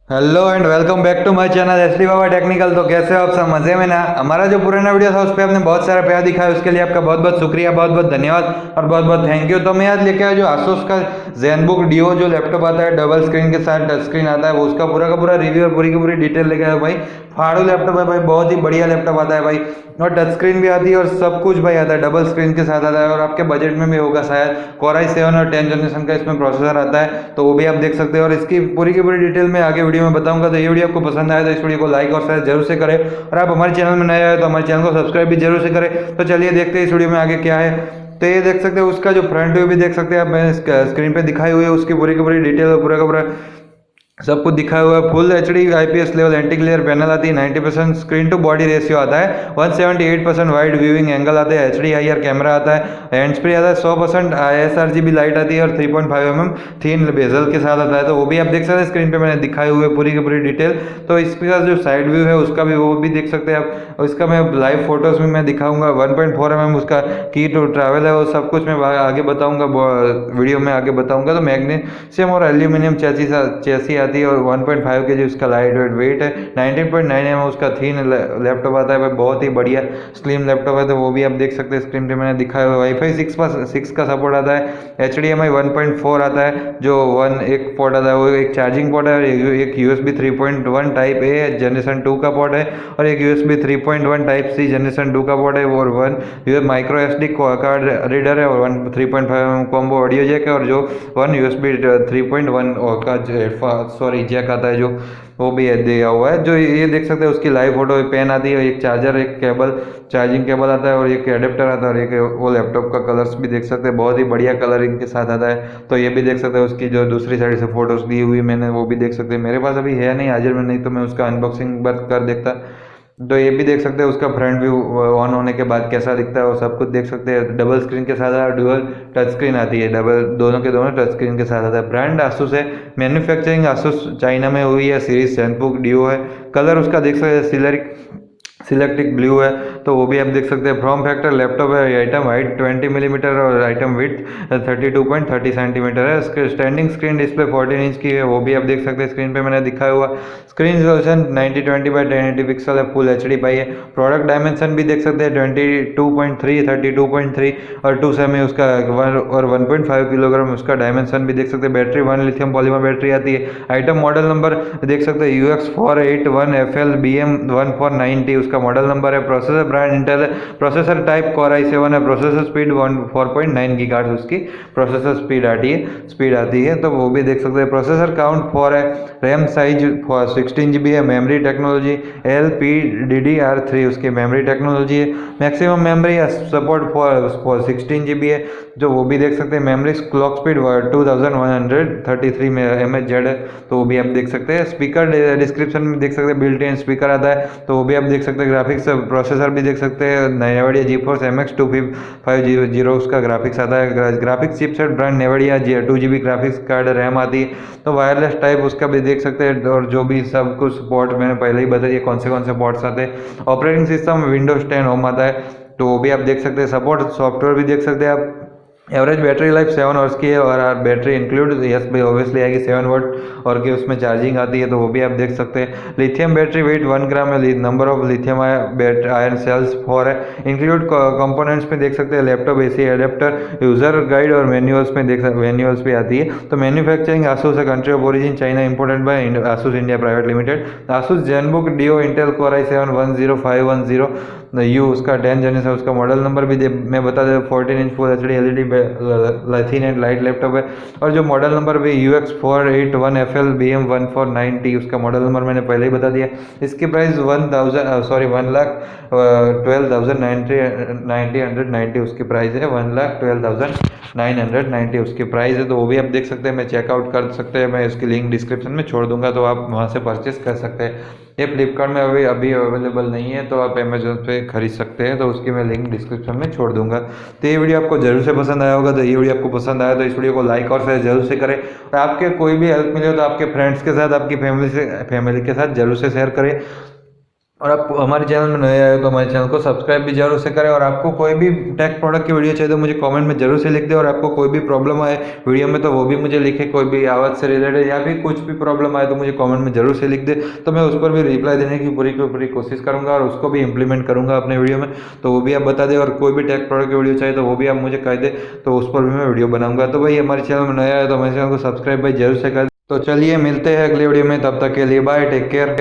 Hello and welcome back to my channel SD Baba technical. तो कैसे हो आप सब? मजे में ना? हमारा जो पुराना वीडियो था उस पर आपने बहुत सारा प्यार दिखाया, उसके लिए आपका बहुत बहुत शुक्रिया, बहुत बहुत धन्यवाद और बहुत बहुत थैंक यू। तो मैं आज लेके आया जो आसूस का ज़ेनबुक डिओ जो लैपटॉप आता है, डबल स्क्रीन के साथ टच स्क्रीन आता है, वो उसका पूरा का पूरा रिव्यू और पूरी की पूरी डिटेल लेके आया भाई। फाड़ू लैपटॉप है भाई, बहुत ही बढ़िया लैपटॉप आता है भाई, और टच स्क्रीन भी आती है और सब कुछ भाई आता है, डबल स्क्रीन के साथ आता है और आपके बजट में भी होगा शायद। कोराई 7 और 10 जनरेशन का इसमें प्रोसेसर आता है, तो वो भी आप देख सकते हैं और इसकी पूरी की पूरी डिटेल में आगे वीडियो में बताऊंगा। तो ये वीडियो आपको पसंद आया तो इस वीडियो को लाइक और शेयर जरूर से करें, और आप हमारे चैनल में नए आए तो हमारे चैनल को सब्सक्राइब भी जरूर से करें। तो चलिए देखते हैं इस वीडियो में आगे क्या है। तो ये देख सकते हैं, उसका जो फ्रंट व्यू भी देख सकते हैं आप, मैं स्क्रीन पे दिखाई हुई है उसकी पूरी की पूरी डिटेल, पूरा का पूरा सब कुछ दिखाया हुआ है। Full HD IPS level anti glare panel आती है, 90% स्क्रीन टू बॉडी रेशियो आता है, 178% वाइड व्यूइंग एंगल आता है, एचडी आईआर कैमरा आता है, हैंड्स फ्री आता है, 100% आरजीबी लाइट आती है और 3.5 mm थिन बेजल के साथ आता है। तो वो भी आप देख सकते हैं, स्क्रीन पे मैंने दिखाई हुई है पूरी की पूरी डिटेल। तो इसका जो साइड व्यू है उसका भी वो भी देख सकते हैं आप, और इसका मैं लाइव फोटोज में मैं दिखाऊंगा। 1.4 mm उसका की टू ट्रैवल है, वो सब कुछ मैं आगे बताऊंगा, वीडियो में आगे बताऊंगा। तो मैग्नीशियम और एल्यूमिनियम चेसी आती है और 1.5 kg उसका लाइट वेट है, 19.9 mm उसका थीन लैपटॉप आता है भाई, बहुत ही बढ़िया स्लिम लैपटॉप है। तो वो भी आप देख सकते हैं, स्क्रीन पे मैंने दिखाया हुआ। वाईफाई 6 का सपोर्ट आता है, HDMI 1.4 आता है, जो एक पोर्ट आता है, वो एक चार्जिंग पोर्ट है, एक USB 3.1 टाइप ए जनरेशन 2 का पोर्ट है, और एक USB 3.1 टाइप सी जनरेशन 2 का पोर्ट है, और one micro SD card reader है, और 3.5 mm कॉम्बो ऑडियो जैक है, और जो वन USB 3.1 का जैक आता है जो वो भी दिया हुआ है। जो ये देख सकते हैं उसकी लाइव फोटो, पेन आती है, एक चार्जर, एक केबल, चार्जिंग केबल आता है, और एक एडेप्टर आता है, और एक वो लैपटॉप का कलर्स भी देख सकते हैं, बहुत ही बढ़िया कलरिंग के साथ आता है। तो ये भी देख सकते हैं, उसकी जो दूसरी साइड से फोटोज दी हुई मैंने वो भी देख सकते हैं। मेरे पास अभी है नहीं हाजिर में, नहीं तो मैं उसका अनबॉक्सिंग कर देखता। तो ये भी देख सकते हैं उसका फ्रंट व्यू ऑन होने के बाद कैसा दिखता है, वो सब कुछ देख सकते हैं। डबल स्क्रीन के साथ डुअल टच स्क्रीन आती है, डबल दोनों के दोनों टच स्क्रीन के साथ आता है। ब्रांड आसूस है, मैन्युफैक्चरिंग आसूस चाइना में हुई है, सीरीज ज़ेनबुक डिओ है। कलर उसका देख सकते हैं सिलेक्टिक ब्लू है, तो वो भी आप देख सकते हैं। फॉर्म फैक्टर लैपटॉप है, आइटम हाइट 20 मिलीमीटर और आइटम विड्थ 32.30 सेंटीमीटर है। स्टैंडिंग स्क्रीन डिस्प्ले 14 इंच की है, वो भी आप देख सकते हैं, स्क्रीन पे मैंने दिखाया हुआ। स्क्रीन रिजोल्यूशन 9020x1080 पिक्सल है, फुल एचडी पाई है। प्रोडक्ट डायमेंशन भी देख सकते हैं, 22.3 32.3 और 2 सेमी उसका और 1.5 किलोग्राम उसका डायमेंशन भी देख सकते हैं। बैटरी 1 लिथियम पॉलीमर बैटरी आती है। आइटम मॉडल नंबर देख सकते हैं, UX481FL-BM149T उसका मॉडल नंबर है। प्रोसेसर ब्रांड इंटेल है, प्रोसेसर टाइप Corei7 है, प्रोसेसर स्पीड 4.9 गीगाहर्ट्ज़ उसकी प्रोसेसर स्पीड आती है। तो वो भी देख सकते हैं। प्रोसेसर काउंट 4 है, रैम साइज 16 GB है, मेमोरी टेक्नोलॉजी LPDDR3 उसकी मेमोरी टेक्नोलॉजी है। Maximum memory support for 16 GB है, जो वो भी देख सकते हैं। मेमोरी क्लॉक स्पीड 2133 mHz है, तो वो भी आप देख सकते हैं। स्पीकर डिस्क्रिप्शन में देख सकते हैं, बिल्ट इन स्पीकर आता है, तो वो भी आप देख सकते हैं। ग्राफिक्स प्रोसेसर भी देख सकते हैं, NVIDIA GeForce MX250 उसका ग्राफिक्स आता है। Graphics chipset brand NVIDIA 2GB graphics card RAM आती है। तो वायरलेस टाइप उसका भी देख सकते हैं, और जो भी सब कुछ पोर्ट मैंने पहले ही बता दिया कौन से पोर्ट्स आते हैं। ऑपरेटिंग सिस्टम विंडोज 10 होम आता है, तो वो भी आप देख सकते हैं। सपोर्ट सॉफ्टवेयर भी देख सकते हैं आप। एवरेज बैटरी लाइफ 7 आवर्स की है, और बैटरी इंक्लूड यस भाई ऑब्वियसली आएगी 7 वाट और की उसमें चार्जिंग आती है, तो वो भी आप देख सकते हैं। लिथियम बैटरी वेट 1 ग्राम है, number of lithium ion cells 4 है। इंक्लूड कंपोनेंट्स में देख सकते हैं, laptop AC adapter, user guide और मैनुअल्स में मैनुअल्स भी आती है। तो मैन्युफैक्चरिंग आसूस है, country of origin China, imported by Asus India private limited. Asus Zenbook Duo Intel Corei7-10510U उसका 10 जनरेशन उसका मॉडल नंबर भी मैं बता दें, 14 inch full HD LED thin and light laptop है। और जो मॉडल नंबर भी UX481FL-BM149T उसका मॉडल नंबर मैंने पहले ही बता दिया। इसकी प्राइस 1,12,990 उसकी प्राइस है, 1,12,990 उसकी प्राइस है। तो वो भी आप देख सकते हैं, मैं चेकआउट कर सकते हैं, मैं इसकी लिंक डिस्क्रिप्शन में छोड़ दूंगा, तो आप वहाँ से परचेस कर सकते हैं। ये फ्लिपकार्ट में अभी अवेलेबल नहीं है, तो आप अमेजोन पे खरीद सकते हैं, तो उसकी मैं लिंक डिस्क्रिप्शन में छोड़ दूंगा। तो ये वीडियो आपको जरूर से पसंद आया होगा। तो ये वीडियो आपको पसंद आया तो इस वीडियो को लाइक और शेयर जरूर से करें, और आपके कोई भी हेल्प मिले तो आपके फ्रेंड्स के साथ, आपकी फैमिली के साथ जरूर से शेयर करें। और आप हमारे चैनल में नए आए हो तो हमारे चैनल को सब्सक्राइब भी जरूर से करें। और आपको कोई भी टेक प्रोडक्ट की वीडियो चाहिए तो मुझे कमेंट में जरूर से लिख दें। और आपको कोई भी प्रॉब्लम आए वीडियो में तो वो भी मुझे लिखे, कोई भी आवाज़ से रिलेटेड या फिर कुछ भी प्रॉब्लम आए तो मुझे कमेंट में जरूर से लिख दे, तो मैं उस पर भी रिप्लाई देने की पूरी कोशिश करूंगा और उसको भी इंप्लीमेंट करूंगा अपने वीडियो में। तो वो भी आप बता दें। और कोई भी टेक प्रोडक्ट की वीडियो चाहिए तो वो भी आप मुझे कह दे, तो उस पर भी मैं वीडियो बनाऊंगा। तो भाई हमारे चैनल में नया है तो हमारे चैनल को सब्सक्राइब भाई जरूर से कर। तो चलिए मिलते हैं अगले वीडियो में, तब तक के लिए बाय, टेक केयर।